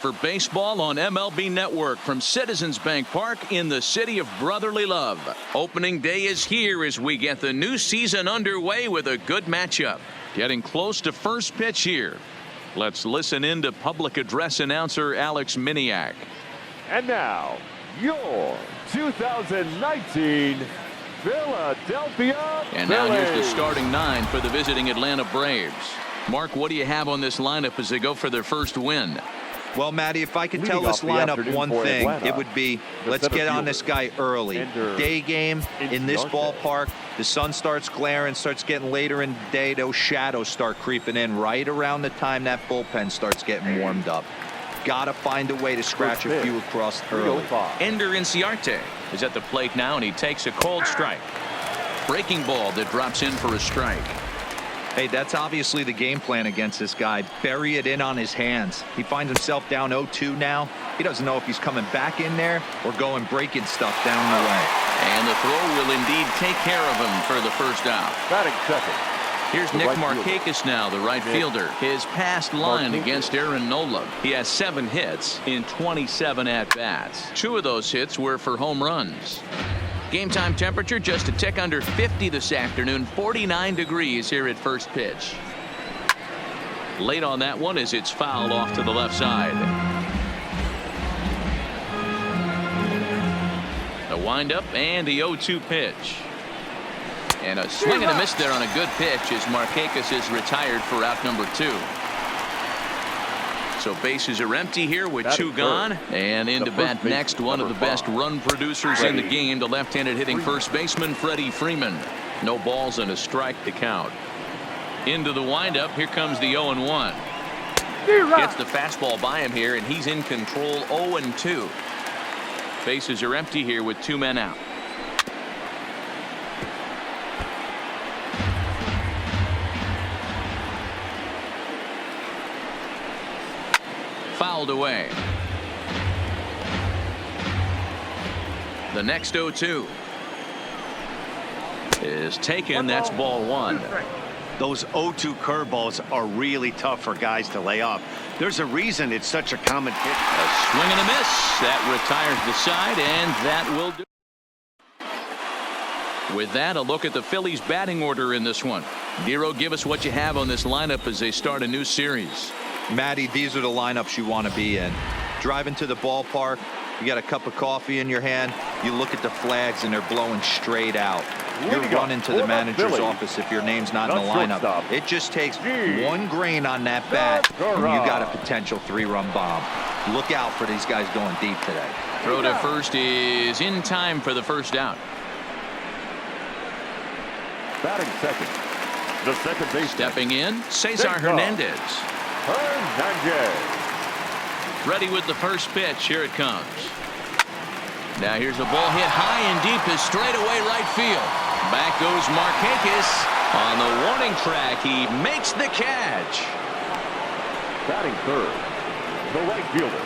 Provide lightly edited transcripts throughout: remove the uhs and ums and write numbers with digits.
For baseball on MLB Network from Citizens Bank Park in the city of brotherly love. Opening day is here as we get the new season underway with a good matchup. Getting close to first pitch here. Let's listen in to public address announcer Alex Miniak. And now, your 2019 Philadelphia And now here's the Phillies. starting nine for the visiting Atlanta Braves. Mark, what do you have on this lineup as they go for their first win? Well, Matty, if I could Leading tell this off the lineup afternoon one for thing, Atlanta, it would be, the let's center get on fielder, this guy early. Ender Day game in this ballpark, the sun starts glaring, starts getting later in the day, those shadows start creeping in right around the time that bullpen starts getting warmed up. Gotta find a way to scratch a few across early. Ender Inciarte is at the plate now, and he takes a cold strike. Breaking ball that drops in for a strike. Hey, that's obviously the game plan against this guy. Bury it in on his hands. He finds himself down 0-2 now. He doesn't know if he's coming back in there or going breaking stuff down the way. And the throw will indeed take care of him for the first out. Batting second. Here's Nick Markakis now, the right fielder. His past line against Aaron Nola. He has 7 hits in 27 at-bats. 2 of those hits were for home runs. Game time temperature just a tick under 50 this afternoon. 49 degrees here at first pitch. Late on that one as it's fouled off to the left side. The windup and the 0-2 pitch. And a swing and a miss there on a good pitch as Markakis is retired for out number 2. So bases are empty here with 2 gone. And in to bat next, one of the best run producers in the game, the left-handed hitting first baseman Freddie Freeman. No balls and a strike to count. Into the windup, here comes the 0-1. Gets the fastball by him here, and he's in control. 0-2. Bases are empty here with 2 men out. Fouled away. The next 0-2 is taken. That's ball 1. Those 0-2 curveballs are really tough for guys to lay off. There's a reason it's such a common pitch. A swing and a miss. That retires the side, and that will do. With that, a look at the Phillies batting order in this one. Nero, give us what you have on this lineup as they start a new series. Matty, these are the lineups you want to be in. Driving to the ballpark, you got a cup of coffee in your hand, you look at the flags and they're blowing straight out. You're running to the manager's office if your name's not in the lineup. It just takes one grain on that bat and you got a potential 3-run bomb. Look out for these guys going deep today. Throw to first is in time for the first out. Batting second. The second base. Stepping in, Cesar Hernandez. Ready with the first pitch. Here it comes. Now here's a ball hit high and deep to straightaway right field. Back goes Markakis on the warning track. He makes the catch. Batting third. The right fielder.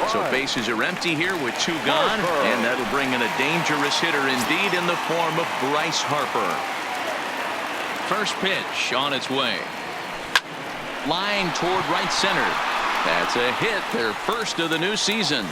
So bases are empty here with 2 gone, and that'll bring in a dangerous hitter indeed in the form of Bryce Harper. First pitch on its way. Line toward right center. That's a hit, their first of the new season.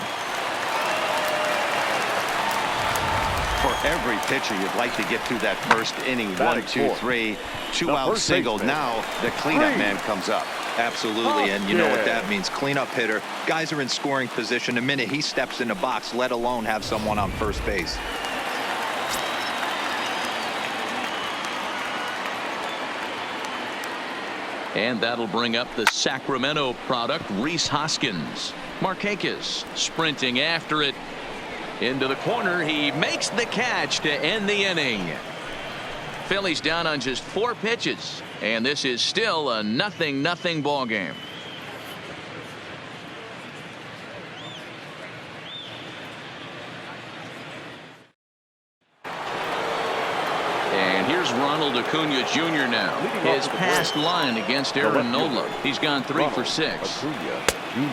For every pitcher, you'd like to get through that first inning. 1, 2, 3, 2-out single. Now the cleanup man comes up. Absolutely, and you know what that means. Cleanup hitter. Guys are in scoring position the minute he steps in the box, let alone have someone on first base. And that'll bring up the Sacramento product, Rhys Hoskins. Markakis sprinting after it. Into the corner. He makes the catch to end the inning. Phillies down on just 4 pitches. And this is still a 0-0 ball game. And here's Ronald Acuna Jr. now. His past line against Aaron Nola. He's gone 3 for 6.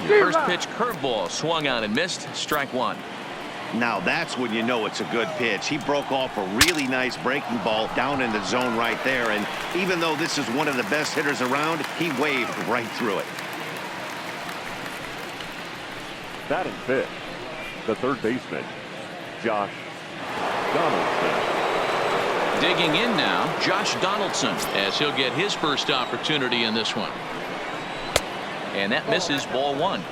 First pitch curveball swung on and missed. Strike 1. Now that's when you know it's a good pitch. He broke off a really nice breaking ball down in the zone right there. And even though this is one of the best hitters around, he waved right through it. Batting fifth, the third baseman, Josh Donaldson. Digging in now, Josh Donaldson, as he'll get his first opportunity in this one. And that misses, ball one.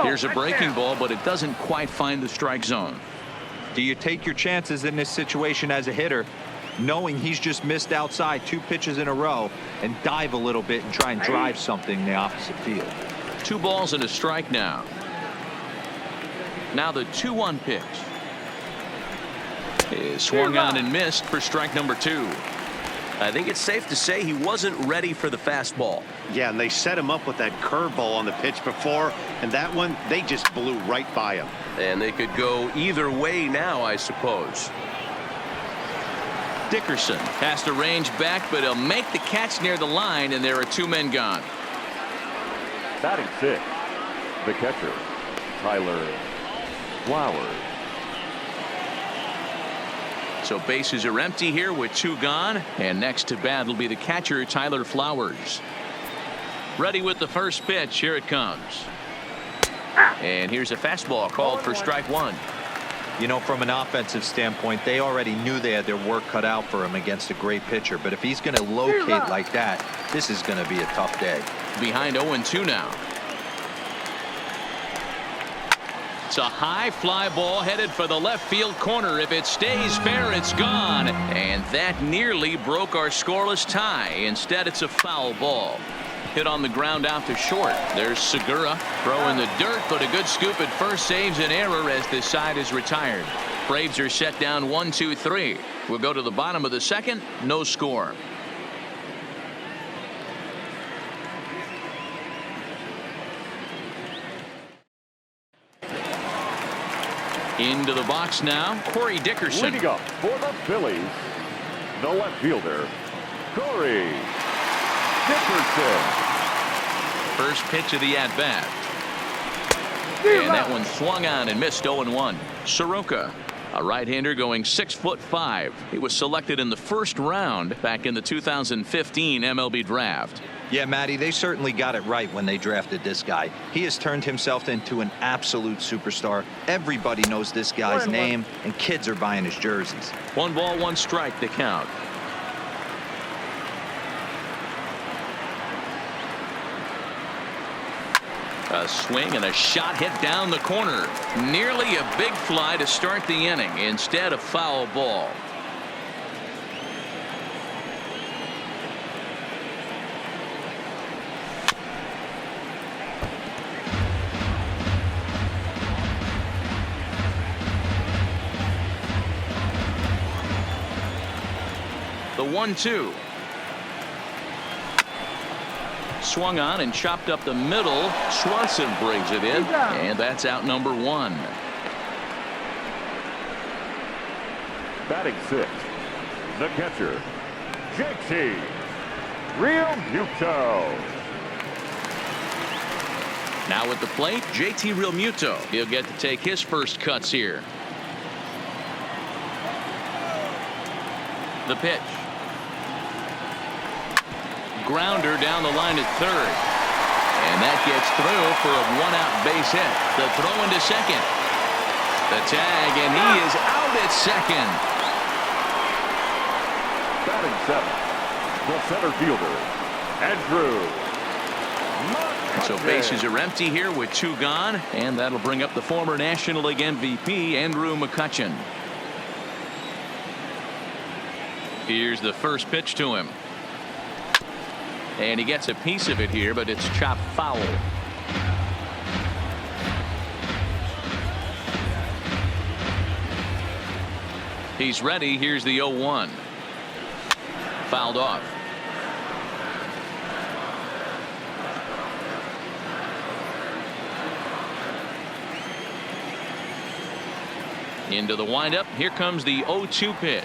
Here's a breaking ball, but it doesn't quite find the strike zone. Do you take your chances in this situation as a hitter, knowing he's just missed outside 2 pitches in a row, and dive a little bit and try and drive something in the opposite field? 2 balls and a strike now. Now the 2-1 pitch is swung on and missed for strike number 2. I think it's safe to say he wasn't ready for the fastball. Yeah, and they set him up with that curveball on the pitch before, and that one, they just blew right by him. And they could go either way now, I suppose. Dickerson has to range back, but he'll make the catch near the line, and there are 2 men gone. Batting sixth, the catcher, Tyler Flowers. So bases are empty here with 2 gone, and next to bat will be the catcher, Tyler Flowers. Ready with the first pitch. Here it comes. And here's a fastball called for strike 1. You know, from an offensive standpoint, they already knew they had their work cut out for him against a great pitcher. But if he's going to locate like that, this is going to be a tough day. Behind 0-2 now. It's a high fly ball headed for the left field corner. If it stays fair, it's gone. And that nearly broke our scoreless tie. Instead, it's a foul ball. Hit on the ground out to short. There's Segura throwing the dirt, but a good scoop at first saves an error as this side is retired. Braves are set down 1-2-3. We'll go to the bottom of the second. No score. Into the box now, Corey Dickerson. Leading up for the Phillies, the left fielder, Corey Dickerson. First pitch of the at-bat. And that one swung on and missed. 0-1. Soroka, a right-hander going 6'5". He was selected in the first round back in the 2015 MLB draft. Yeah, Matty, they certainly got it right when they drafted this guy. He has turned himself into an absolute superstar. Everybody knows this guy's name, and kids are buying his jerseys. 1 ball, 1 strike to count. A swing and a shot hit down the corner. Nearly a big fly to start the inning. Instead, a foul ball. The 1-2. Swung on and chopped up the middle. Swanson brings it in, and that's out number 1. Batting sixth, the catcher, JT Realmuto. Now at the plate, JT Realmuto. He'll get to take his first cuts here. The pitch. Grounder down the line at third. And that gets through for a 1-out base hit. The throw into second. The tag, and he is out at second. Batting seventh, the center fielder, Andrew. So bases are empty here with 2 gone, and that'll bring up the former National League MVP, Andrew McCutchen. Here's the first pitch to him. And he gets a piece of it here, but it's chopped foul. He's ready. Here's the 0-1. Fouled off. Into the windup. Here comes the 0-2 pitch.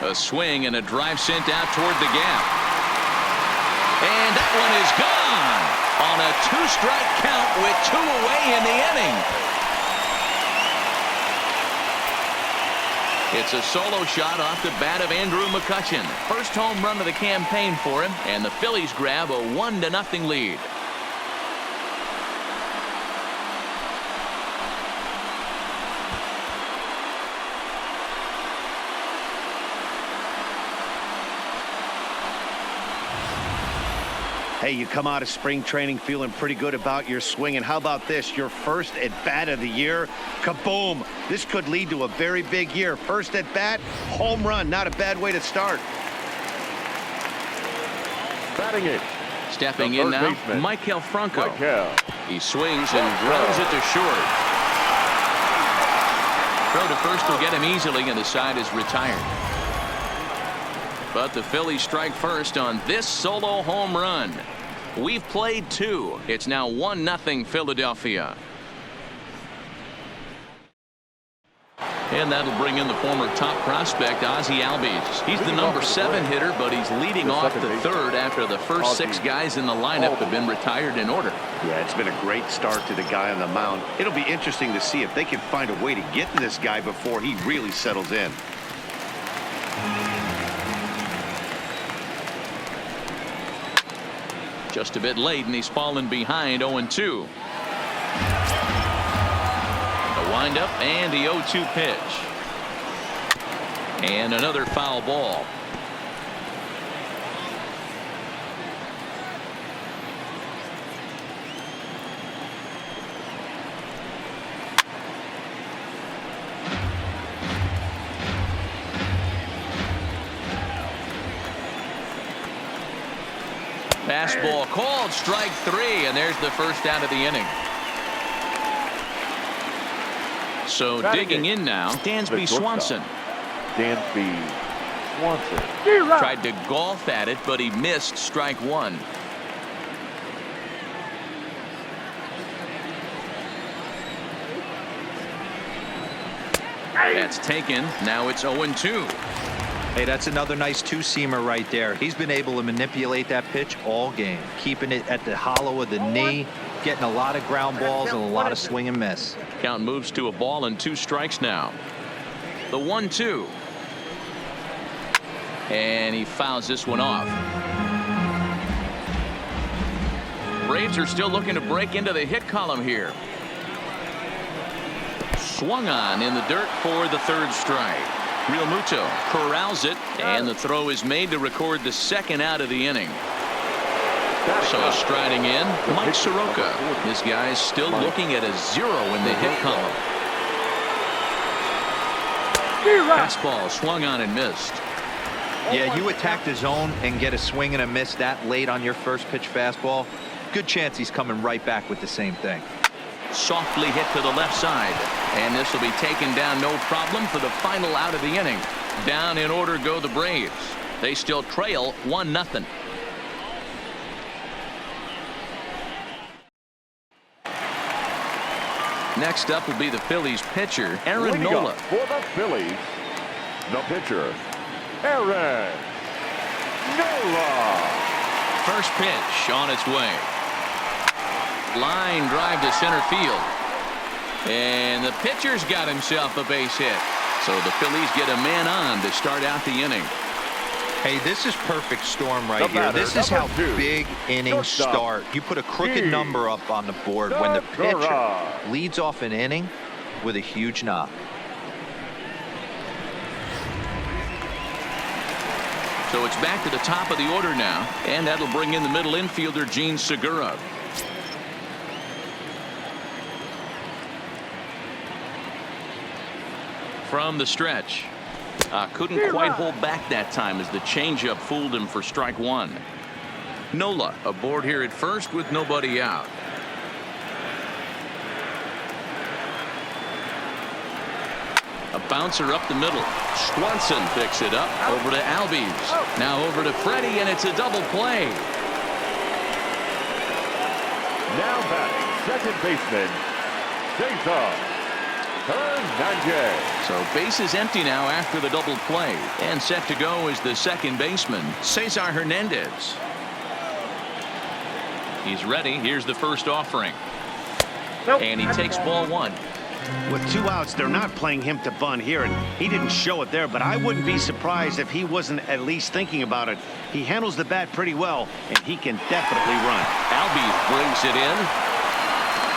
A swing and a drive sent out toward the gap. And that one is gone on a 2-strike count with 2 away in the inning. It's a solo shot off the bat of Andrew McCutchen. First home run of the campaign for him, and the Phillies grab a 1-0 lead. Hey, you come out of spring training feeling pretty good about your swing, and how about this? Your first at bat of the year. Kaboom! This could lead to a very big year. First at bat, home run. Not a bad way to start. Batting it. Stepping in now, Michael Franco. He swings and throws it to short. Throw to first will get him easily, and the side is retired. But the Phillies strike first on this solo home run. We've played 2. It's now 1-0 Philadelphia. And that'll bring in the former top prospect, Ozzie Albies. He's the number 7 hitter, but he's leading off the 3rd after the first 6 guys in the lineup have been retired in order. Yeah, it's been a great start to the guy on the mound. It'll be interesting to see if they can find a way to get to this guy before he really settles in. Just a bit late, and he's fallen behind 0-2. The windup and the 0-2 pitch. And another foul ball. Fastball called, strike 3, and there's the first out of the inning. So digging in now, Dansby Swanson. Dansby Swanson. Tried to golf at it, but he missed strike 1. That's taken. Now it's 0-2. Hey, that's another nice two-seamer right there. He's been able to manipulate that pitch all game, keeping it at the hollow of the knee, getting a lot of ground balls and a lot of swing and miss. Count moves to a ball and 2 strikes now. The 1-2. And he fouls this one off. Braves are still looking to break into the hit column here. Swung on in the dirt for the 3rd strike. Real Muto corrals it, and the throw is made to record the 2nd out of the inning. So striding in, Mike Soroka. This guy's still looking at a 0 in the hit column. Fastball swung on and missed. Yeah, you attack the zone and get a swing and a miss that late on your first pitch fastball. Good chance he's coming right back with the same thing. Softly hit to the left side, and this will be taken down no problem for the final out of the inning. Down in order go the Braves. They still trail 1-0. Next up will be the Phillies pitcher, Aaron Nola. For the Phillies, the pitcher, Aaron Nola. First pitch on its way. Line drive to center field. And the pitcher's got himself a base hit. So the Phillies get a man on to start out the inning. Hey, this is perfect storm right here. This is how big innings start. You put a crooked number up on the board when the pitcher leads off an inning with a huge knock. So it's back to the top of the order now, and that'll bring in the middle infielder, Gene Segura. From the stretch. Couldn't quite hold back that time as the changeup fooled him for strike 1. Nola aboard here at first with nobody out. A bouncer up the middle. Swanson picks it up. Over to Albies. Now over to Freddie, and it's a double play. Now batting, second baseman, Cesar Hernandez. So base is empty now after the double play. And set to go is the second baseman, Cesar Hernandez. He's ready. Here's the first offering. And he takes ball 1. With 2 outs, they're not playing him to bunt here, and he didn't show it there, but I wouldn't be surprised if he wasn't at least thinking about it. He handles the bat pretty well, and he can definitely run. Albies brings it in.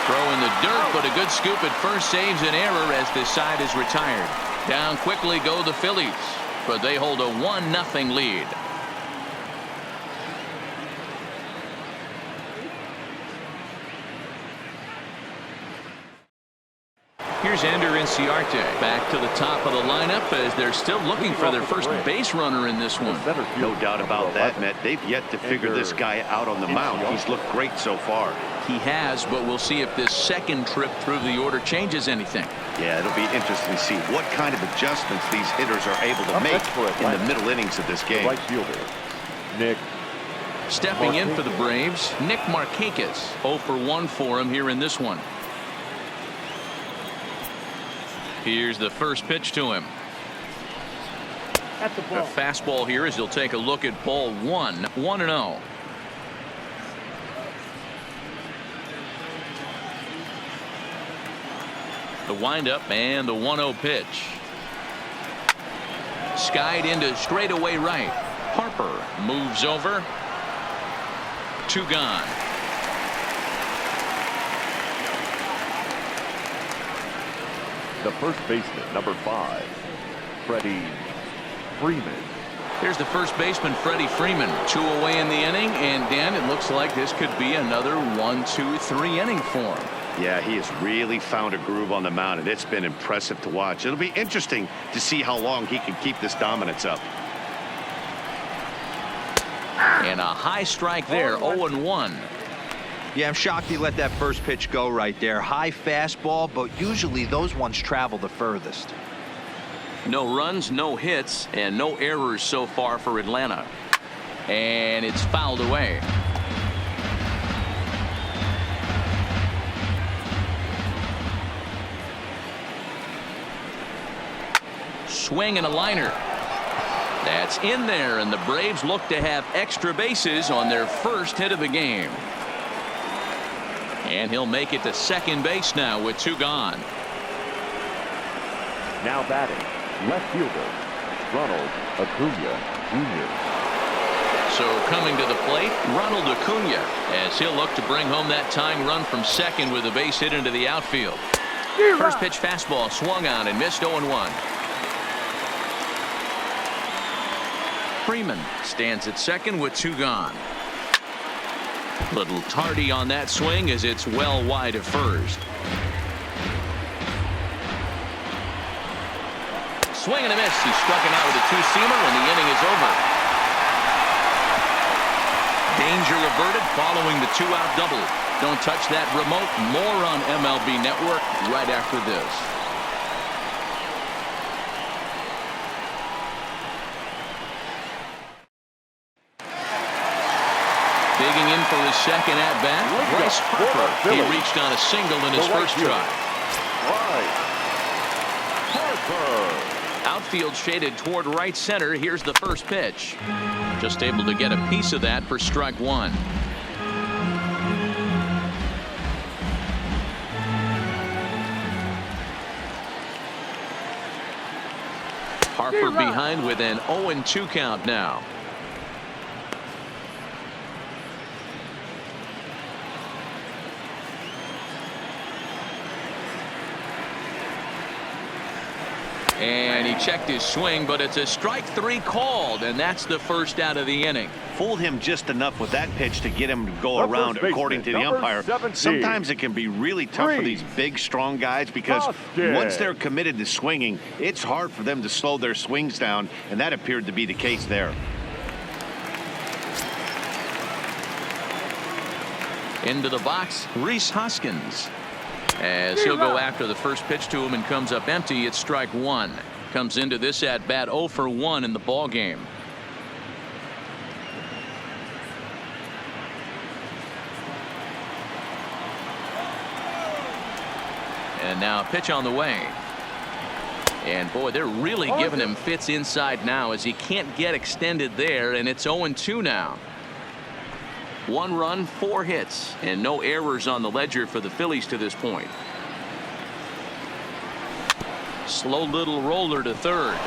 Throw in the dirt, but a good scoop at first saves an error as this side is retired. Down quickly go the Phillies, but they hold a 1-0 lead. Here's Ender Inciarte back to the top of the lineup as they're still looking for their first base runner in this one. No doubt about that, Matt. They've yet to figure this guy out on the mound. He's looked great so far. He has, but we'll see if this second trip through the order changes anything. Yeah, it'll be interesting to see what kind of adjustments these hitters are able to make in the middle innings of this game. Right fielder, Nick. Stepping in for the Braves, Nick Markakis. 0 for 1 for him here in this one. Here's the first pitch to him. That's the ball. A fastball here as he'll take a look at ball 1. 1-0. The windup and the 1-0 pitch. Skied into straightaway right. Harper moves over. 2 gone. The first baseman, number 5, Freddie Freeman. Here's the first baseman, Freddie Freeman. 2 away in the inning, and Dan, it looks like this could be another 1-2-3 inning for him. Yeah, he has really found a groove on the mound, and it's been impressive to watch. It'll be interesting to see how long he can keep this dominance up. And a high strike there, 0-1. Yeah, I'm shocked he let that first pitch go right there. High fastball, but usually those ones travel the furthest. No runs, no hits, and no errors so far for Atlanta. And it's fouled away. Swing and a liner. That's in there, and the Braves look to have extra bases on their first hit of the game. And he'll make it to second base now with 2 gone. Now batting, left fielder, Ronald Acuna Jr. So coming to the plate, Ronald Acuna, as he'll look to bring home that tying run from second with a base hit into the outfield. First pitch fastball swung on and missed. 0-1. Freeman stands at second with 2 gone. Little tardy on that swing as it's well wide of first. Swing and a miss. He struck him out with a 2-seamer and the inning is over. Danger averted following the 2-out double. Don't touch that remote. More on MLB Network right after this. Digging in for his second at-bat, Bryce Harper. He reached on a single in his first try. Harper. Outfield shaded toward right center. Here's the first pitch. Just able to get a piece of that for strike 1. Harper behind with an 0-2 count now. And he checked his swing, but it's a strike 3 called, and that's the first out of the inning. Fooled him just enough with that pitch to get him to go around, according to the umpire. Sometimes it can be really tough for these big, strong guys because once they're committed to swinging, it's hard for them to slow their swings down, and that appeared to be the case there. Into the box, Rhys Hoskins. As he'll go after the first pitch to him and comes up empty. It's strike 1. Comes into this at bat 0 for 1 in the ball game. And now a pitch on the way. And boy, they're really giving him fits inside now as he can't get extended there, and it's 0-2 now. 1 run, 4 hits, and no errors on the ledger for the Phillies to this point. Slow little roller to third.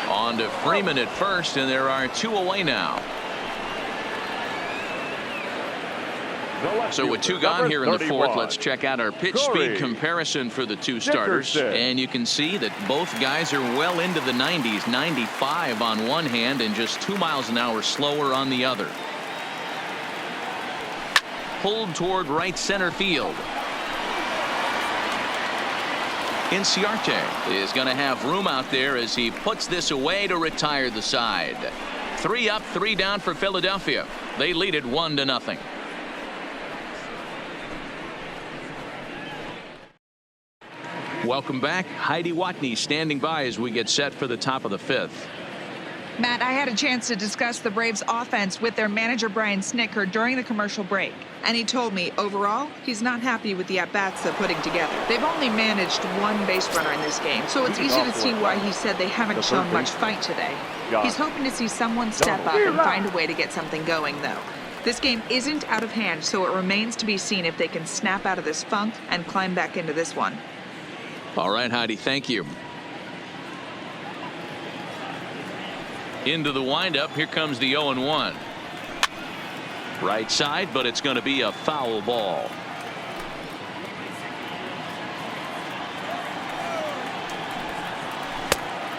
On to Freeman at first, and there are 2 away now. So with 2 gone here in the 4th, let's check out our pitch speed comparison for the 2 starters. And you can see that both guys are well into the 90s, 95 on one hand and just 2 miles an hour slower on the other. Pulled toward right center field. Inciarte is going to have room out there as he puts this away to retire the side. 3 up, 3 down for Philadelphia. They lead it 1-0. Welcome back. Heidi Watney standing by as we get set for the top of the 5th. Matt, I had a chance to discuss the Braves offense with their manager Brian Snicker during the commercial break, and he told me overall he's not happy with the at-bats they're putting together. They've only managed 1 base runner in this game, so it's easy to see why he said they haven't shown much fight today. He's hoping to see someone step up and find a way to get something going, though. This game isn't out of hand, so it remains to be seen if they can snap out of this funk and climb back into this one. All right, Heidi, thank you. Into the windup. Here comes the 0-1. Right side, but it's going to be a foul ball.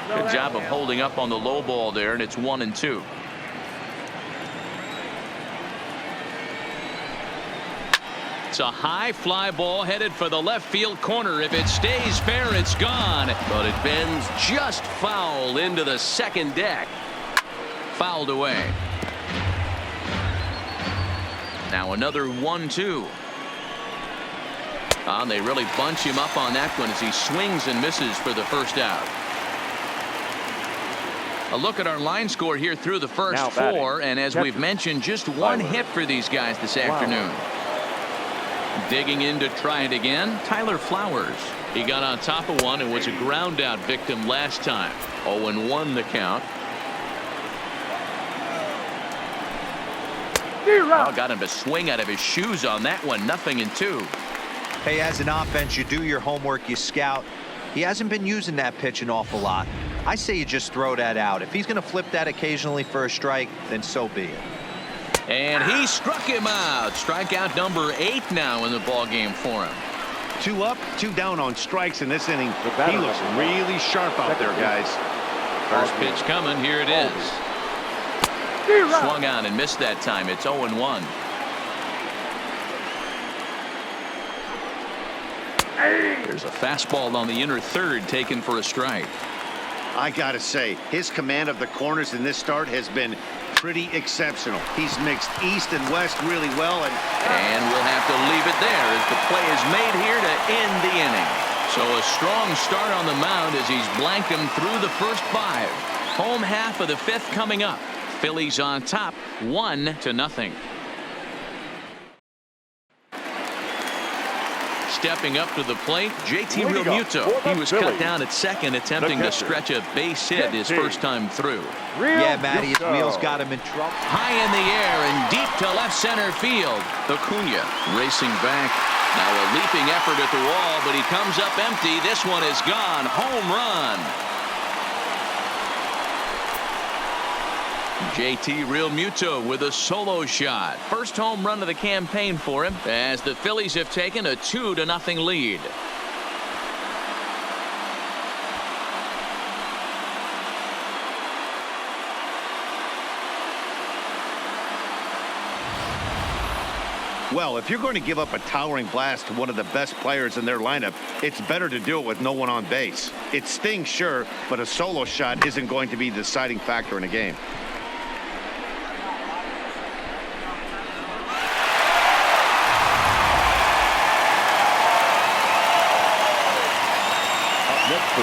Good job of holding up on the low ball there, and it's 1-2. It's a high fly ball headed for the left field corner. If it stays fair, it's gone. But it bends just foul into the second deck. Fouled away. Now another 1-2. They really bunch him up on that one as he swings and misses for the first out. A look at our line score here through the first 4, and as we've mentioned, just 1 hit for these guys this afternoon. Digging in to try it again, Tyler Flowers. He got on top of one and was a ground out victim last time. 0-1 the count. Got him to swing out of his shoes on that one. 0-2. Hey, as an offense, you do your homework, you scout. He hasn't been using that pitch an awful lot. I say you just throw that out. If he's going to flip that occasionally for a strike, then so be it. And he struck him out. Strikeout number 8 now in the ball game for him. 2 up, 2 down on strikes in this inning. He looks really sharp out there, guys. First pitch coming. Here it is. Swung on and missed that time. It's 0-1. There's a fastball on the inner third taken for a strike. I gotta say, his command of the corners in this start has been pretty exceptional. He's mixed east and west really well, and we'll have to leave it there as the play is made here to end the inning. So a strong start on the mound as he's blanked him through the first 5. Home half of the 5th coming up. Phillies on top, 1-0. Stepping up to the plate, JT Realmuto. He was cut down at second, attempting to stretch a base hit his first time through. Yeah, Matty, his wheels got him in trouble. High in the air and deep to left center field. Acuna racing back. Now a leaping effort at the wall, but he comes up empty. This one is gone. Home run. JT Realmuto with a solo shot. First home run of the campaign for him as the Phillies have taken a 2-0 lead. well, if you're going to give up a towering blast to one of the best players in their lineup, it's better to do it with no one on base. It stings, sure, but a solo shot isn't going to be the deciding factor in a game.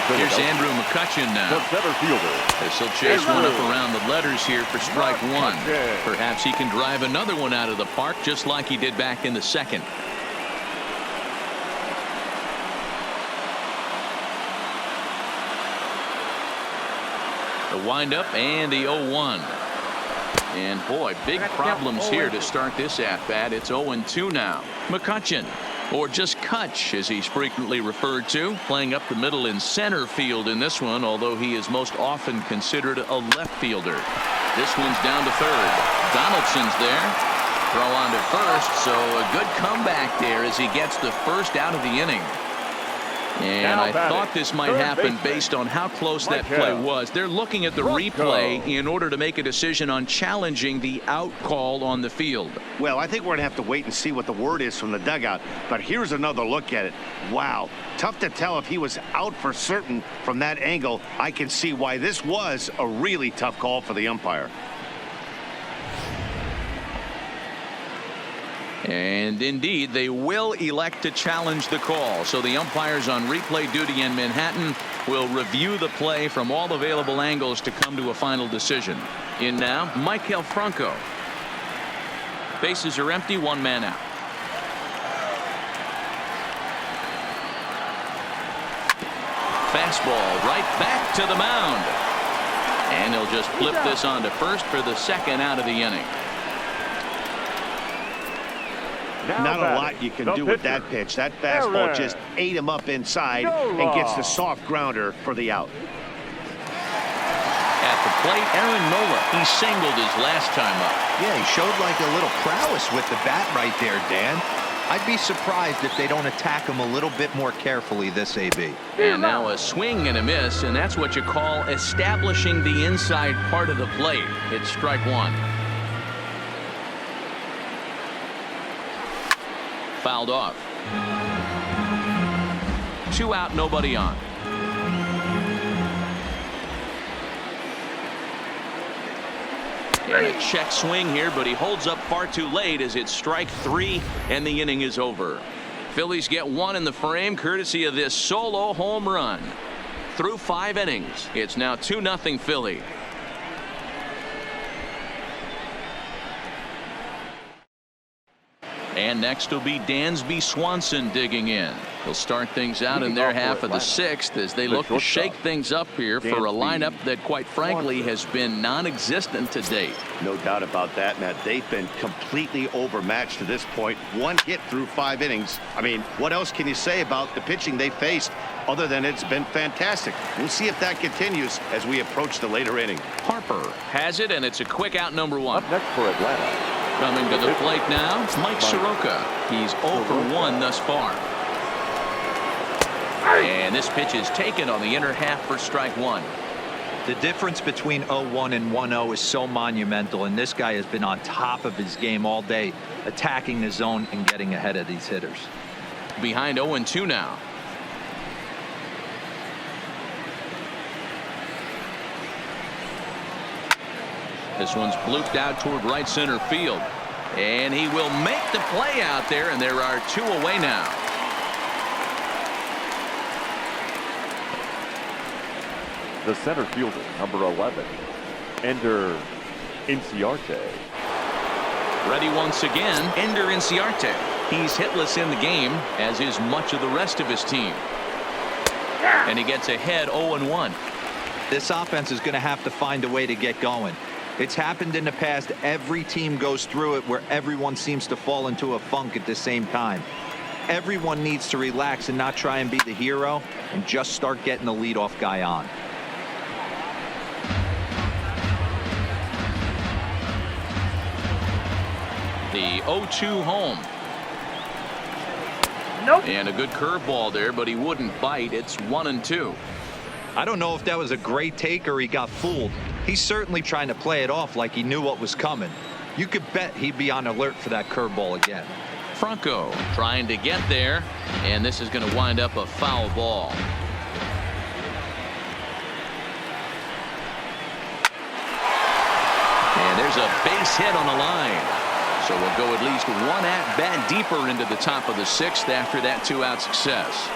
Here's Andrew McCutchen now. The center fielder. This will chase one up around the letters here for strike 1. Perhaps he can drive another one out of the park just like he did back in the second. The windup and the 0-1. And boy, big problems here to start this at bat. It's 0-2 now. McCutchen or just Kutch, as he's frequently referred to, playing up the middle in center field in this one, although he is most often considered a left fielder. This one's down to third. Donaldson's there. Throw on to first, so a good comeback there as he gets the first out of the inning. And I thought this might happen based on how close that play was. They're looking at the replay in order to make a decision on challenging the out call on the field. Well, I think we're going to have to wait and see what the word is from the dugout. But here's another look at it. Wow. Tough to tell if he was out for certain from that angle. I can see why this was a really tough call for the umpire. And indeed, they will elect to challenge the call. So the umpires on replay duty in Manhattan will review the play from all available angles to come to a final decision. In now, Michael Franco. Bases are empty, one man out. Fastball right back to the mound. And he'll just flip this on to first for the second out of the inning. Not a lot you can do with that pitch. That fastball just ate him up inside and gets the soft grounder for the out. At the plate, Aaron Nola. He singled his last time up. Yeah, he showed like a little prowess with the bat right there, Dan. I'd be surprised if they don't attack him a little bit more carefully this AB. And now a swing and a miss, and that's what you call establishing the inside part of the plate. It's strike one. Fouled off. 2 out, nobody on. And a check swing here, but he holds up far too late as it's strike 3 and the inning is over. Phillies get one in the frame courtesy of this solo home run. Through 5 innings, it's now 2-0 Philly. And next will be Dansby Swanson digging in. He'll start things out in their half of the 6th as they look to shake things up here for a lineup that, quite frankly, has been non-existent to date. No doubt about that, Matt. They've been completely overmatched to this point. 1 hit through 5 innings. I mean, what else can you say about the pitching they faced other than it's been fantastic? We'll see if that continues as we approach the later inning. Harper has it, and it's a quick out, number 1. Up next for Atlanta. Coming to the plate now, Mike Soroka. He's 0 for 1 thus far. And this pitch is taken on the inner half for strike 1. The difference between 0-1 and 1-0 is so monumental, and this guy has been on top of his game all day, attacking the zone and getting ahead of these hitters. Behind 0-2 now. This one's blooped out toward right center field. And he will make the play out there, and there are 2 away now. The center fielder, number 11, Ender Inciarte. Ready once again, Ender Inciarte. He's hitless in the game, as is much of the rest of his team. And he gets ahead 0-1. This offense is going to have to find a way to get going. It's happened in the past. Every team goes through it where everyone seems to fall into a funk at the same time. Everyone needs to relax and not try and be the hero and just start getting the leadoff guy on. The 0-2 home. Nope. And a good curveball there, but he wouldn't bite. It's 1-2. I don't know if that was a great take or he got fooled. He's certainly trying to play it off like he knew what was coming. You could bet he'd be on alert for that curveball again. Franco trying to get there, and this is going to wind up a foul ball. And there's a base hit on the line. So we'll go at least 1 at-bat deeper into the top of the 6th after that 2-out success.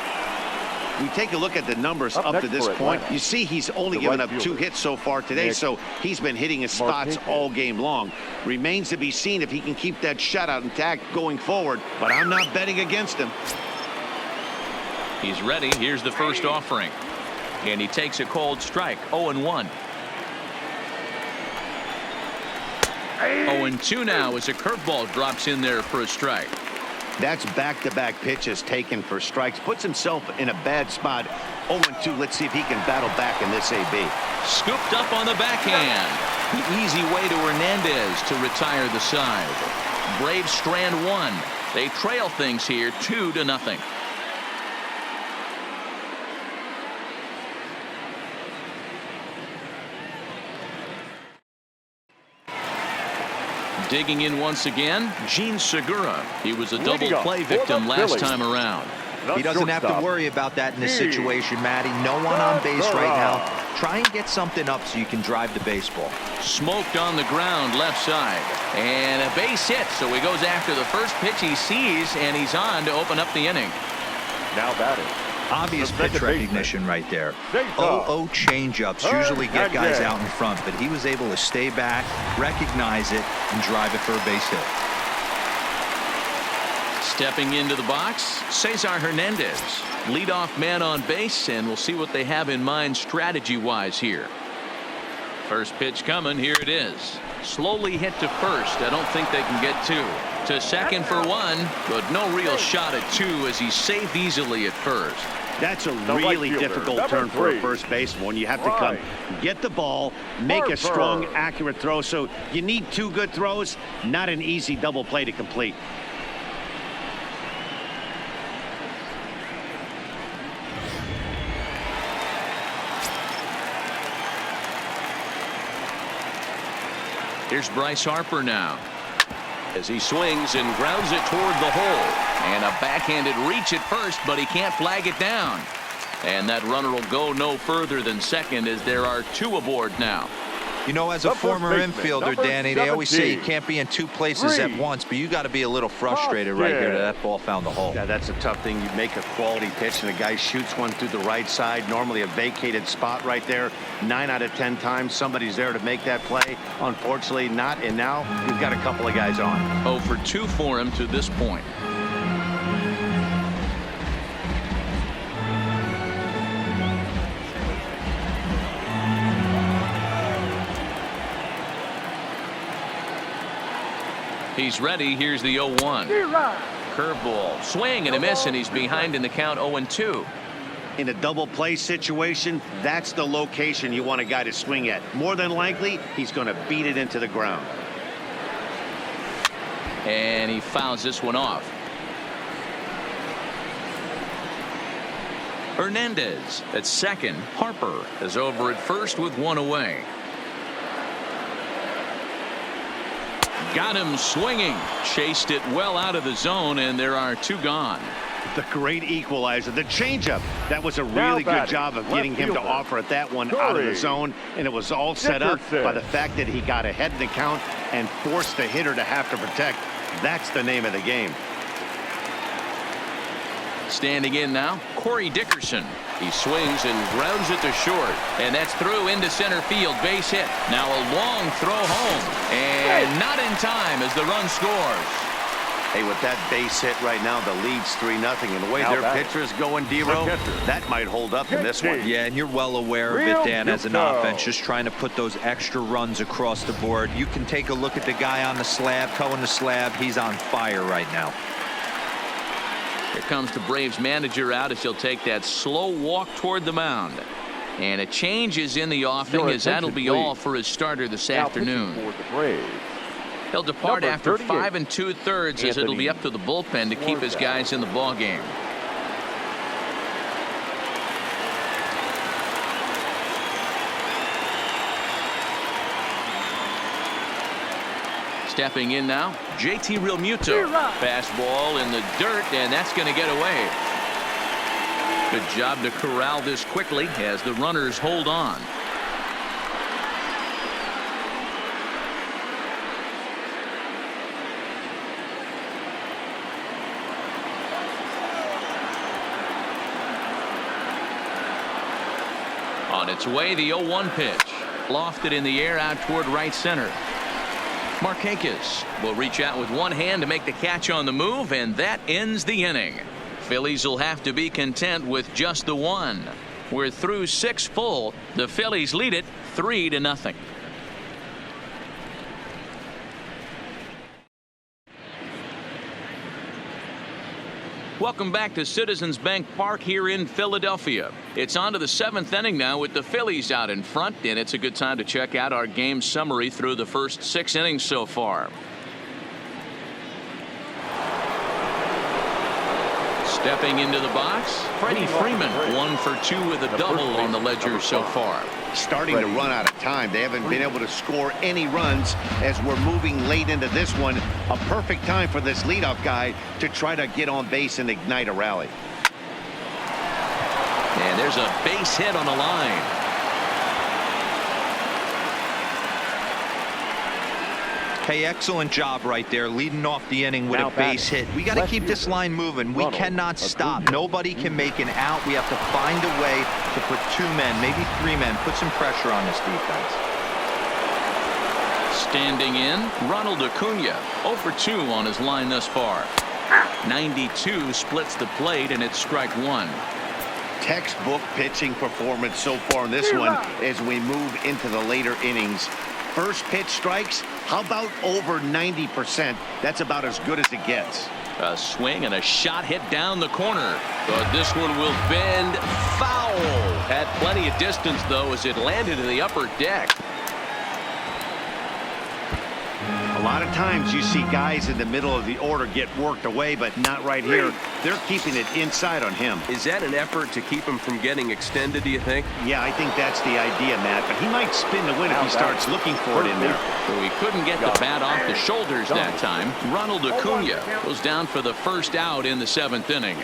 We take a look at the numbers up to this point. You see he's only given up 2 hits so far today, so he's been hitting his spots all game long. Remains to be seen if he can keep that shutout intact going forward, but I'm not betting against him. He's ready. Here's the first offering. And he takes a cold strike, 0-1. 0-2 now as a curveball drops in there for a strike. That's back-to-back pitches taken for strikes. Puts himself in a bad spot. 0-2. Let's see if he can battle back in this AB. Scooped up on the backhand. The easy way to Hernandez to retire the side. Braves strand one. They trail things here 2-0. Digging in once again, Gene Segura. He was a double play victim last time around. He doesn't have to worry about that in this situation, Matty. No one on base right now. Try and get something up so you can drive the baseball. Smoked on the ground left side. And a base hit, so he goes after the first pitch he sees, and he's on to open up the inning. Now batting. Obvious pitch recognition right there. 0-0 changeups usually get guys out in front, but he was able to stay back, recognize it, and drive it for a base hit. Stepping into the box, Cesar Hernandez. Leadoff man on base, and we'll see what they have in mind strategy-wise here. First pitch coming. Here it is. Slowly hit to first. I don't think they can get two. To second for one, but no real shot at two as he's saved easily at first. That's a really difficult turn for a first baseman when you have to come get the ball, make a strong, accurate throw. So you need two good throws, not an easy double play to complete. Here's Bryce Harper now as he swings and grounds it toward the hole, and a backhanded reach at first, but he can't flag it down, and that runner will go no further than second as there are two aboard now. You know, as a former infielder, Danny, they always say you can't be in two places at once, but you got to be a little frustrated right here that ball found the hole. Yeah, that's a tough thing. You make a quality pitch and a guy shoots one through the right side, normally a vacated spot right there. 9 out of 10 times somebody's there to make that play. Unfortunately not, and now you've got a couple of guys on. 0 for 2 for him to this point. He's ready. Here's the 0-1. Curveball. Swing and a miss, and he's behind in the count 0-2. In a double play situation, that's the location you want a guy to swing at. More than likely, he's going to beat it into the ground. And he fouls this one off. Hernandez at second. Harper is over at first with one away. Got him swinging. Chased it well out of the zone, and there are two gone. The great equalizer, the changeup. That was a really good job of getting him to offer at that one out of the zone, and it was all set up by the fact that he got ahead in the count and forced the hitter to have to protect. That's the name of the game. Standing in now, Corey Dickerson. He swings and grounds it to short, and that's through into center field. Base hit. Now a long throw home, and not in time as the run scores. Hey, with that base hit right now, the lead's 3-0, and the way their pitcher's going, D-Row, that might hold up in this one. Yeah, and you're well aware of it, Dan, as an offense, just trying to put those extra runs across the board. You can take a look at the guy on the slab, toeing the slab. He's on fire right now. Here comes the Braves manager out as he'll take that slow walk toward the mound. And a change is in the offing as that'll be all for his starter this afternoon. He'll depart after 5 2/3 as it'll be up to the bullpen to keep his guys in the ball game. Stepping in now, JT Realmuto. Fastball in the dirt, and that's going to get away. Good job to corral this quickly as the runners hold on. On its way, the 0-1 pitch. Lofted in the air out toward right center. Markakis will reach out with one hand to make the catch on the move, and that ends the inning. Phillies will have to be content with just the one. We're through 6 full. The Phillies lead it 3-0. Welcome back to Citizens Bank Park here in Philadelphia. It's on to the 7th inning now with the Phillies out in front, and it's a good time to check out our game summary through the first 6 innings so far. Stepping into the box, Freddie Freeman, 1 for 2 with a double on the ledger so far. Starting to run out of time. They haven't been able to score any runs as we're moving late into this one. A perfect time for this leadoff guy to try to get on base and ignite a rally. And there's a base hit on the line. Hey, excellent job right there, leading off the inning with a base hit. We got to keep this line moving. We cannot stop. Nobody can make an out. We have to find a way to put 2 men, maybe 3 men, put some pressure on this defense. Standing in, Ronald Acuna, 0 for 2 on his line thus far. 92 splits the plate, and it's strike 1. Textbook pitching performance so far in this one as we move into the later innings. First pitch strikes, how about over 90%? That's about as good as it gets. A swing and a shot hit down the corner. But this one will bend foul. Had plenty of distance, though, as it landed in the upper deck. A lot of times you see guys in the middle of the order get worked away, but not right here. They're keeping it inside on him. Is that an effort to keep him from getting extended, do you think? Yeah, I think that's the idea, Matt. But he might spin to win if he starts looking for it in there. So he couldn't get the bat off the shoulders that time. Ronald Acuna goes down for the first out in the 7th inning.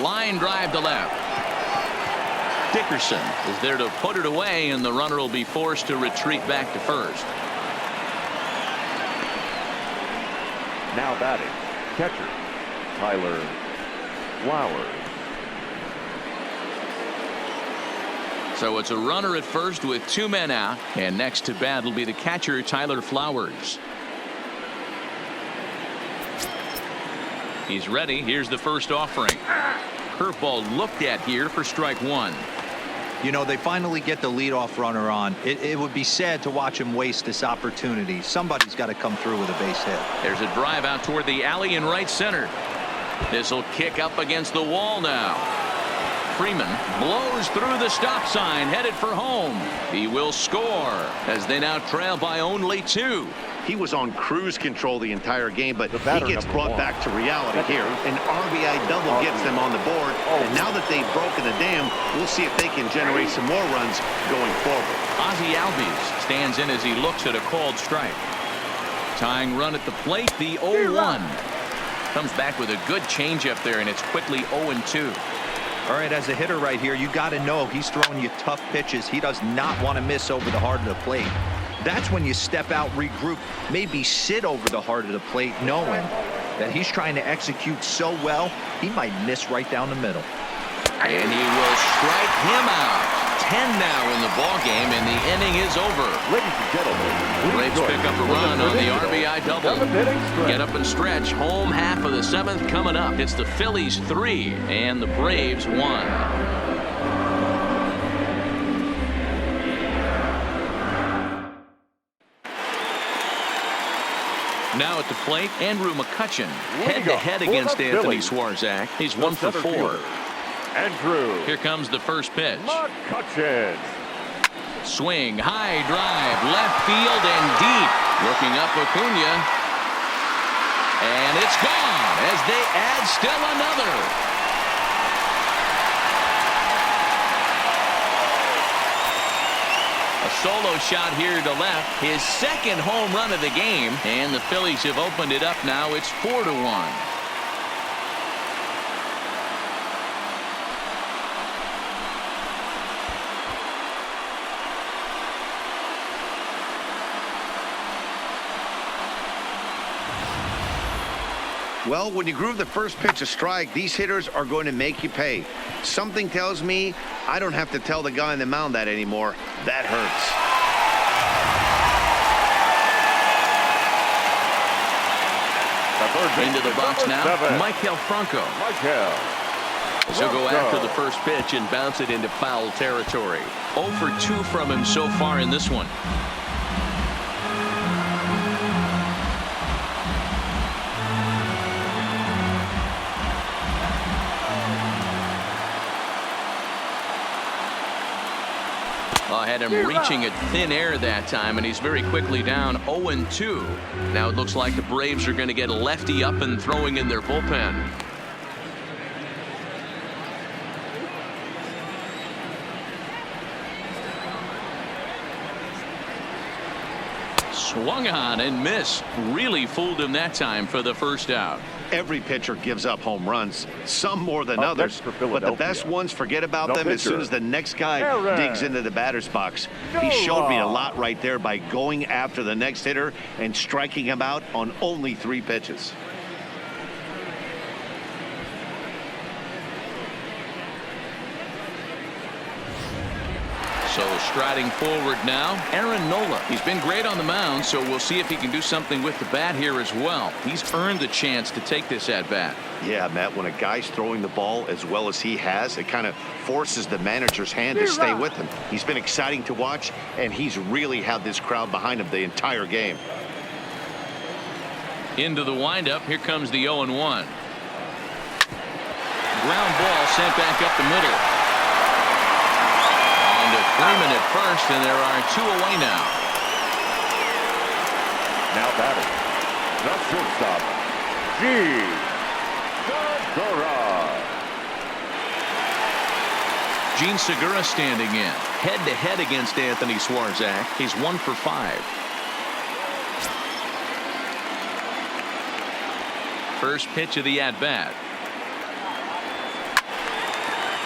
Line drive to left. Dickerson is there to put it away, and the runner will be forced to retreat back to first. Now batting, catcher, Tyler Flowers. So it's a runner at first with 2 men out, and next to bat will be the catcher, Tyler Flowers. He's ready. Here's the first offering. Curveball looked at here for strike 1. You know, they finally get the leadoff runner on. It would be sad to watch him waste this opportunity. Somebody's got to come through with a base hit. There's a drive out toward the alley in right center. This will kick up against the wall now. Freeman blows through the stop sign, headed for home. He will score as they now trail by only 2. He was on cruise control the entire game, but he gets brought back to reality here. An RBI double gets them on the board, and now that they've broken the dam, we'll see if they can generate some more runs going forward. Ozzie Albies stands in as he looks at a called strike. Tying run at the plate, the 0-1. Comes back with a good changeup there, and it's quickly 0-2. All right, as a hitter right here, you got to know he's throwing you tough pitches. He does not want to miss over the heart of the plate. That's when you step out, regroup, maybe sit over the heart of the plate, knowing that he's trying to execute so well, he might miss right down the middle. And he will strike him out. 10 now in the ball game, and the inning is over. Ladies and gentlemen, Braves pick up a run on the RBI double. Get up and stretch. Home half of the 7th coming up. It's the Phillies 3 and the Braves 1. Now at the plate, Andrew McCutchen head-to-head against Anthony Swarzak. He's 1 for 4. Andrew. Here comes the first pitch. McCutchen. Swing, high drive, left field and deep. Looking up Acuna. And it's gone as they add still another. A solo shot here to left. His 2nd home run of the game. And the Phillies have opened it up now. It's 4-1. Well, when you groove the first pitch a strike, these hitters are going to make you pay. Something tells me I don't have to tell the guy on the mound that anymore. That hurts. Into the box now, Maikel Franco. So go after the first pitch and bounce it into foul territory. 0 for 2 from him so far in this one. Had him reaching at thin air that time, and he's very quickly down 0-2. Now it looks like the Braves are going to get a lefty up and throwing in their bullpen. Swung on and missed. Really fooled him that time for the first out. Every pitcher gives up home runs, some more than others, but the best ones forget about them as soon as the next guy digs into the batter's box. He showed me a lot right there by going after the next hitter and striking him out on only 3 pitches. So striding forward now, Aaron Nola. He's been great on the mound, so we'll see if he can do something with the bat here as well. He's earned the chance to take this at bat. Yeah, Matt, when a guy's throwing the ball as well as he has, it kind of forces the manager's hand to stay with him. He's been exciting to watch, and he's really had this crowd behind him the entire game. Into the windup. Here comes the 0-1. Ground ball sent back up the middle. Freeman at first, and there are 2 away now. Now batting, the shortstop, Gene Segura standing in. Head-to-head against Anthony Swarzak. He's 1 for 5. First pitch of the at-bat.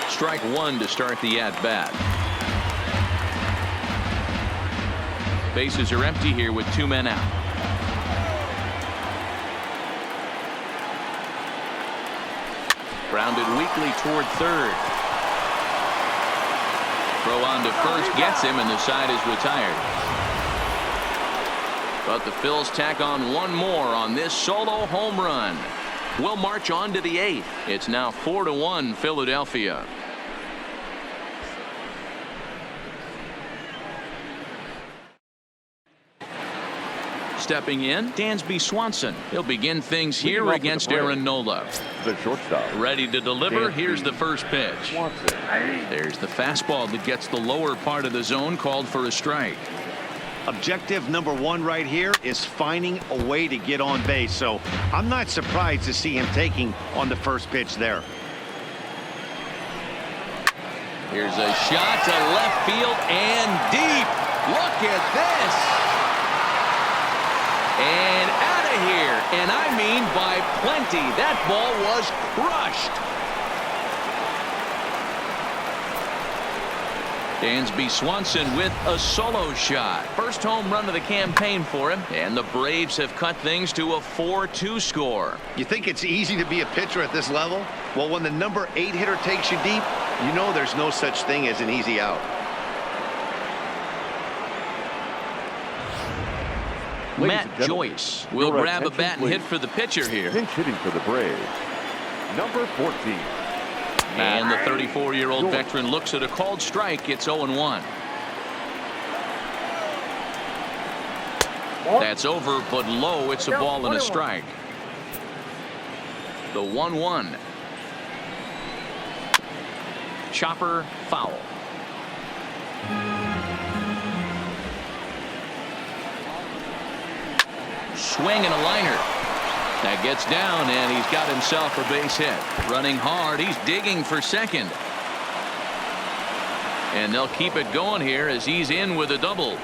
Strike 1 to start the at-bat. Bases are empty here with 2 men out. Grounded weakly toward third. Throw on to first gets him, and the side is retired. But the Phils tack on 1 more on this solo home run. We'll march on to the 8th. It's now 4-1 Philadelphia. Stepping in, Dansby Swanson. He'll begin things here against Aaron Nola. The shortstop. Ready to deliver. Here's the first pitch. There's the fastball that gets the lower part of the zone, called for a strike. Objective number 1 right here is finding a way to get on base. So I'm not surprised to see him taking on the first pitch there. Here's a shot to left field and deep. Look at this. And out of here, and I mean by plenty. That ball was crushed. Dansby Swanson with a solo shot. First home run of the campaign for him, and the Braves have cut things to a 4-2 score. You think it's easy to be a pitcher at this level? Well, when the number 8 hitter takes you deep, you know there's no such thing as an easy out. Matt Joyce will grab a bat and hit for the pitcher here. Pinch hitting for the Braves, number 14. And the 34-year-old veteran looks at a called strike. It's 0-1. That's over, but low. It's a ball and a strike. The 1-1. Chopper foul. Swing and a liner. That gets down, and he's got himself a base hit. Running hard. He's digging for second. And they'll keep it going here as he's in with a double.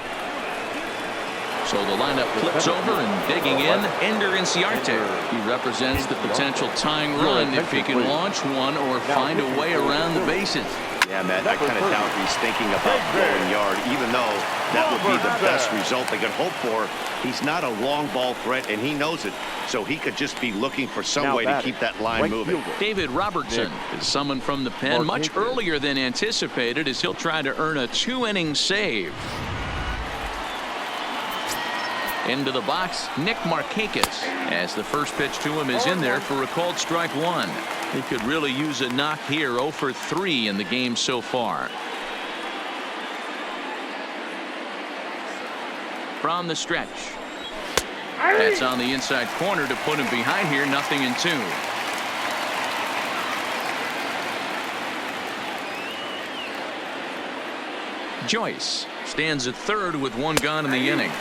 So the lineup flips over, and digging in, Ender Inciarte. He represents the potential tying run if he can launch one or find a way around the bases. Yeah, Matt, I kind of doubt he's thinking about going yard, even though that would be the best result they could hope for. He's not a long ball threat, and he knows it, so he could just be looking for some way to keep that line moving. David Robertson is summoned from the pen much earlier than anticipated, as he'll try to earn a 2-inning save. Into the box, Nick Markakis, as the first pitch to him is in there for a called strike one. He could really use a knock here. 0 for 3 in the game so far. From the stretch. That's on the inside corner to put him behind here. 0-2. Joyce stands at third with 1 gone in the inning.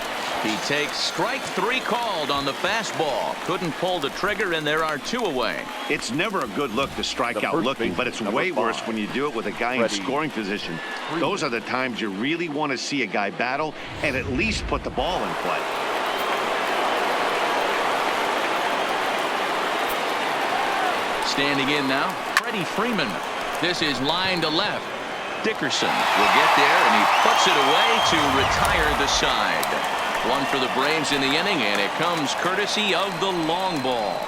He takes strike 3 called on the fastball. Couldn't pull the trigger, and there are 2 away. It's never a good look to strike out looking, but it's way worse when you do it with a guy in scoring position. Those are the times you really want to see a guy battle and at least put the ball in play. Standing in now, Freddie Freeman. This is line to left. Dickerson will get there, and he puts it away to retire the side. 1 for the Braves in the inning, and it comes courtesy of the long ball.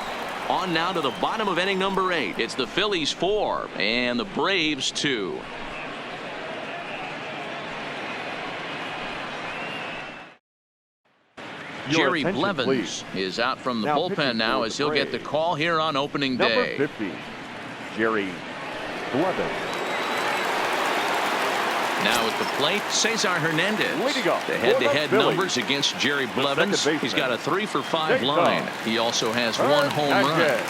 On now to the bottom of inning number 8. It's the Phillies 4 and the Braves 2. Jerry Blevins is out from the bullpen now as he'll get the call here on opening day. Number 50, Jerry Blevins. Now at the plate, Cesar Hernandez. The head-to-head numbers against Jerry Blevins. He's got a 3 for 5 line. He also has 1 home run.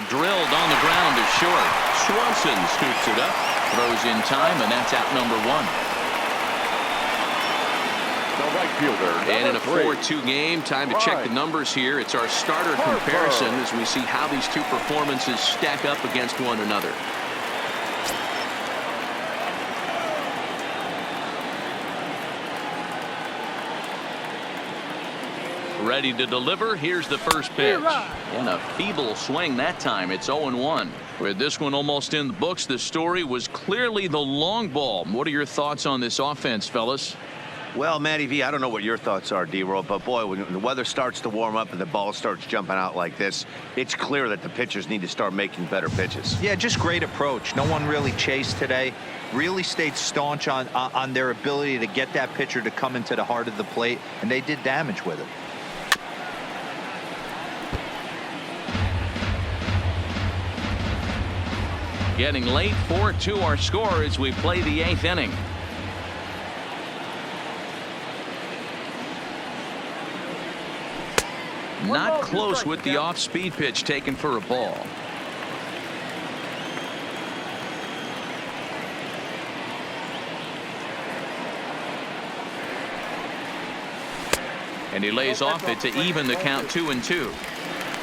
Drilled on the ground to short. Swanson scoops it up, throws in time, and that's out number 1. The right fielder. And in a 4-2 game, time to check the numbers here. It's our starter comparison as we see how these two performances stack up against one another. Ready to deliver. Here's the first pitch. And a feeble swing that time. It's 0-1. With this one almost in the books, the story was clearly the long ball. What are your thoughts on this offense, fellas? Well, Matty V, I don't know what your thoughts are, D-Roll, but boy, when the weather starts to warm up and the ball starts jumping out like this, it's clear that the pitchers need to start making better pitches. Yeah, just great approach. No one really chased today. Really stayed staunch on their ability to get that pitcher to come into the heart of the plate, and they did damage with it. Getting late, 4-2 our score as we play the 8th inning. Not close with the off-speed pitch taken for a ball. And he lays off it to even the count 2-2.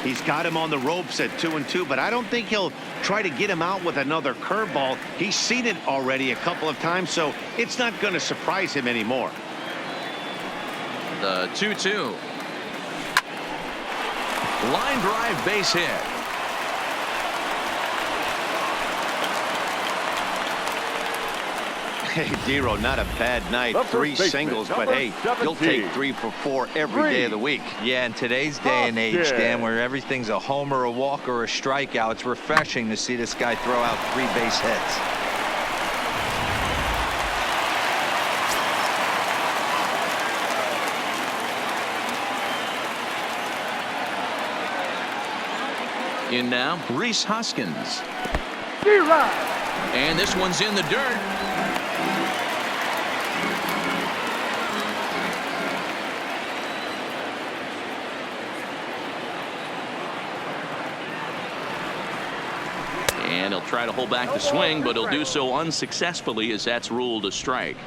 He's got him on the ropes at 2-2, but I don't think he'll try to get him out with another curveball. He's seen it already a couple of times, so it's not going to surprise him anymore. The 2-2. Line drive, base hit. Hey, Dero, not a bad night. 3 singles, but hey, you'll take 3 for 4 every day of the week. Yeah, in today's day and age, Dan, where everything's a homer, a walk, or a strikeout, it's refreshing to see this guy throw out 3 base hits. In now, Rhys Hoskins. And this one's in the dirt. And he'll try to hold back the swing, but he'll do so unsuccessfully as that's ruled a strike.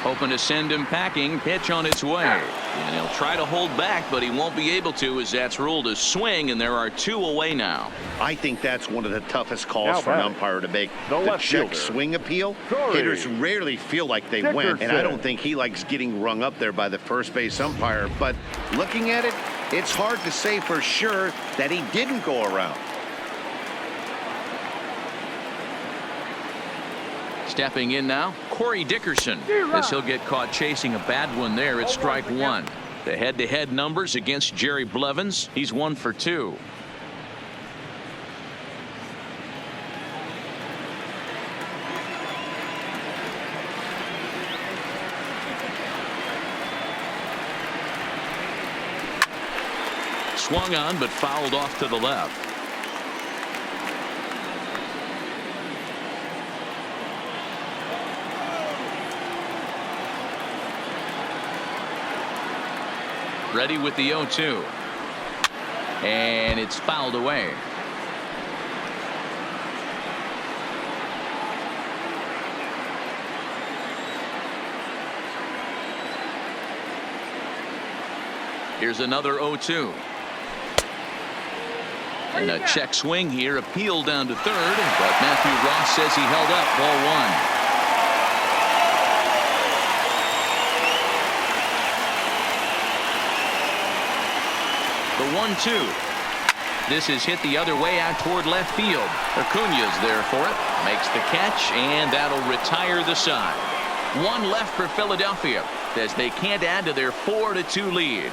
Hoping to send him packing. Pitch on its way. And he'll try to hold back, but he won't be able to as that's ruled a swing, and there are 2 away now. I think that's one of the toughest calls for an umpire to make. The check swing appeal. Hitters rarely feel like they win, and I don't think he likes getting rung up there by the first base umpire. But looking at it, it's hard to say for sure that he didn't go around. Stepping in now, Corey Dickerson. As he'll get caught chasing a bad one there at strike 1. The head-to-head numbers against Jerry Blevins. He's 1 for 2. swung on but fouled off to the left. Ready with the 0-2. And it's fouled away. Here's another 0-2. And a check swing here, appeal down to third, but Matthew Ross says he held up. Ball one. The 1-2. This is hit the other way out toward left field. Acuña's there for it, makes the catch, and that'll retire the side. One left for Philadelphia as they can't add to their 4-2 lead.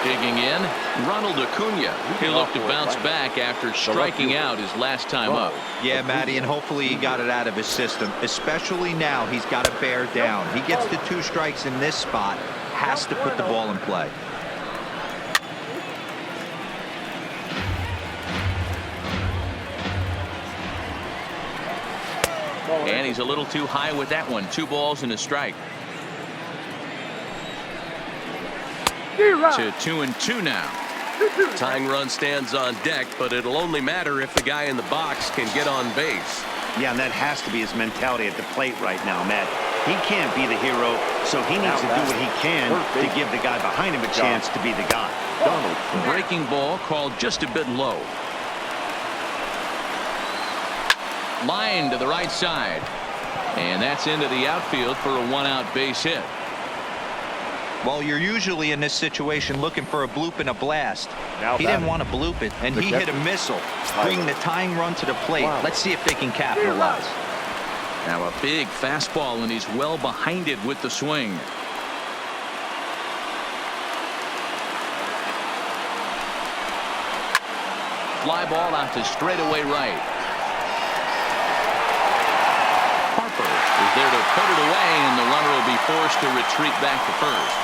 Digging in, Ronald Acuña. He'll look to bounce back after striking out his last time up. Yeah, Matty, and hopefully he got it out of his system. Especially now, he's got to bear down. He gets the 2 strikes in this spot, has to put the ball in play. And he's a little too high with that one. 2 balls and a strike. To 2-2 now. Tying run stands on deck, but it'll only matter if the guy in the box can get on base. Yeah, and that has to be his mentality at the plate right now, Matt. He can't be the hero, so he needs to do what he can to give the guy behind him a chance to be the guy. Breaking ball called just a bit low. Line to the right side. And that's into the outfield for a 1-out base hit. Well, you're usually in this situation looking for a bloop and a blast. He didn't want to bloop it, and he hit a missile, bringing the tying run to the plate. Let's see if they can capitalize. Now a big fastball, and he's well behind it with the swing. Fly ball out to straightaway right. Harper is there to put it away, and the runner will be forced to retreat back to first.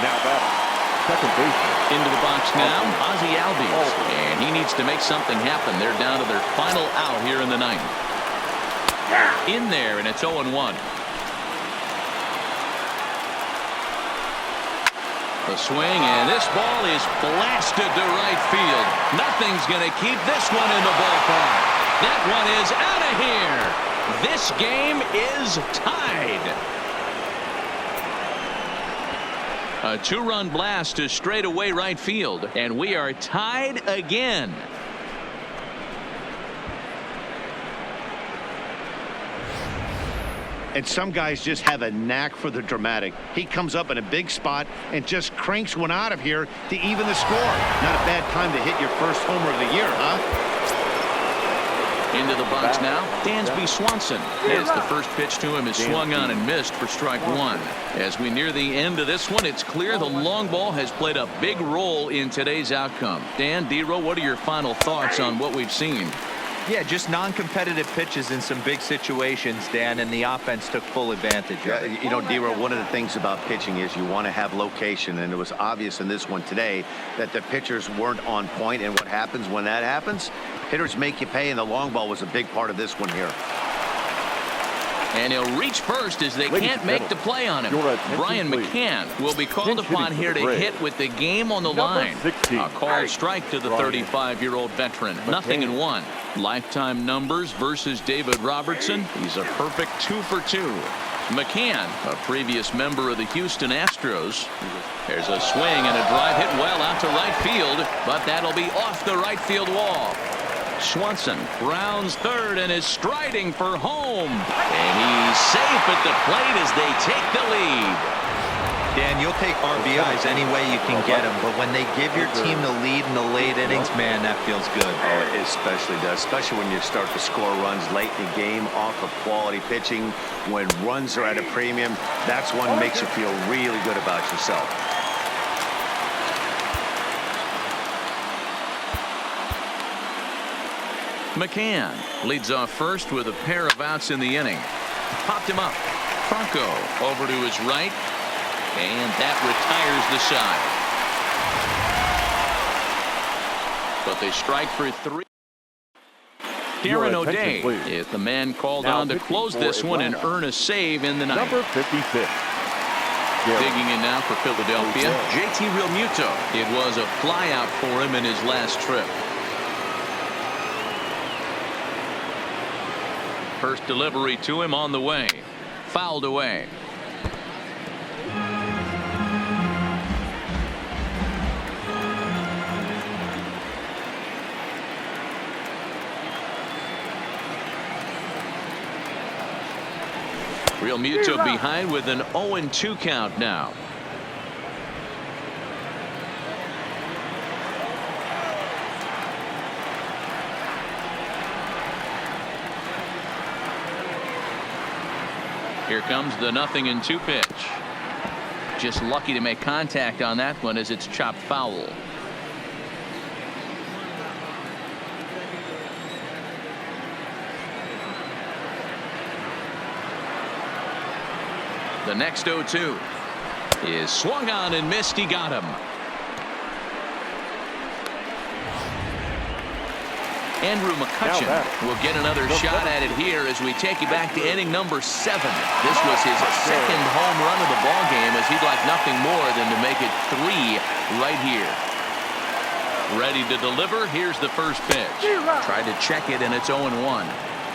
Now batting, second baseman. Into the box now, Ozzie Albies, and he needs to make something happen. They're down to their final out here in the 9th. In there, and it's 0-1. The swing, and this ball is blasted to right field. Nothing's going to keep this one in the ballpark. That one is out of here. This game is tied. A 2-run blast to straightaway right field, and we are tied again. And some guys just have a knack for the dramatic. He comes up in a big spot and just cranks one out of here to even the score. Not a bad time to hit your first homer of the year, huh? Into the box now, Dansby Swanson. As the first pitch to him is swung on and missed for strike 1. As we near the end of this one, it's clear the long ball has played a big role in today's outcome. Dan, D-Row, what are your final thoughts on what we've seen? Yeah, just non-competitive pitches in some big situations, Dan, and the offense took full advantage of it. You know, D-Row, one of the things about pitching is you want to have location, and it was obvious in this one today that the pitchers weren't on point, and what happens when that happens? Hitters make you pay, and the long ball was a big part of this one here. And he'll reach first as they can't make the play on him. Brian McCann will be called upon here to hit with the game on the line. A called strike to the 35-year-old veteran. Nothing in 1. Lifetime numbers versus David Robertson. He's a perfect 2 for 2. McCann, a previous member of the Houston Astros. There's a swing and a drive hit well out to right field, but that'll be off the right field wall. Swanson rounds third and is striding for home. And he's safe at the plate as they take the lead. Dan, you'll take RBIs any way you can get them, but when they give your team the lead in the late innings, man, that feels good. Oh, it especially does, especially when you start to score runs late in the game off of quality pitching. When runs are at a premium, that's one that makes you feel really good about yourself. McCann leads off first with a pair of outs in the inning. Popped him up. Franco over to his right, and that retires the side. But they strike for 3. Darren O'Day is the man called on to close this one and earn a save in the ninth. Number 56. Digging in now for Philadelphia, JT Realmuto. It was a flyout for him in his last trip. First delivery to him on the way. Fouled away. Realmuto behind with an 0-2 count now. Here comes the 0-2 pitch. Just lucky to make contact on that one as it's chopped foul. The next 0-2 is swung on and missed. He got him. Andrew McCutchen will get another shot at it here as we take you back to inning number 7. This was his second home run of the ball game, as he'd like nothing more than to make it 3 right here. Ready to deliver. Here's the first pitch. Tried to check it, and it's 0-1.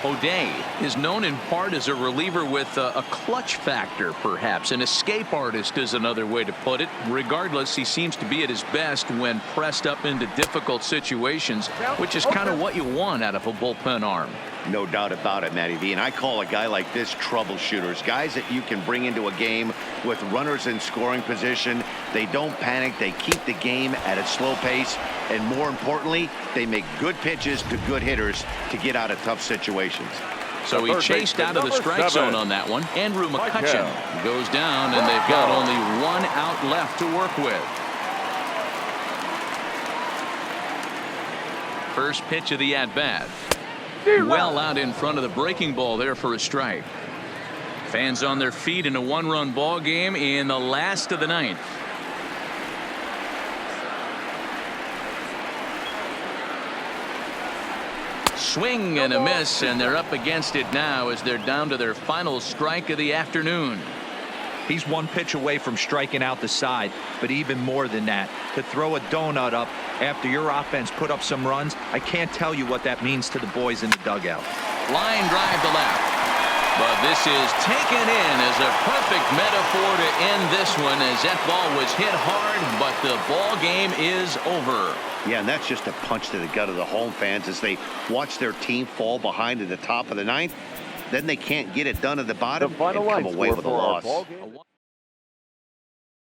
O'Day is known in part as a reliever with a clutch factor, perhaps. An escape artist is another way to put it. Regardless, he seems to be at his best when pressed up into difficult situations, which is kind of what you want out of a bullpen arm. No doubt about it, Matty V. And I call a guy like this troubleshooters. Guys that you can bring into a game with runners in scoring position. They don't panic. They keep the game at a slow pace. And more importantly, they make good pitches to good hitters to get out of tough situations. So he chased out of the strike zone on that one. Andrew McCutchen goes down, and they've got only 1 out left to work with. First pitch of the at-bat. Well out in front of the breaking ball there for a strike. Fans on their feet in a 1-run ball game in the last of the 9th. Swing and a miss, and they're up against it now as they're down to their final strike of the afternoon. He's 1 pitch away from striking out the side, but even more than that, to throw a donut up after your offense put up some runs, I can't tell you what that means to the boys in the dugout. Line drive to left, but this is taken in as a perfect metaphor to end this one, as that ball was hit hard, but the ball game is over. Yeah, and that's just a punch to the gut of the home fans as they watch their team fall behind at the top of the 9th. Then they can't get it done at the bottom and come away with a loss.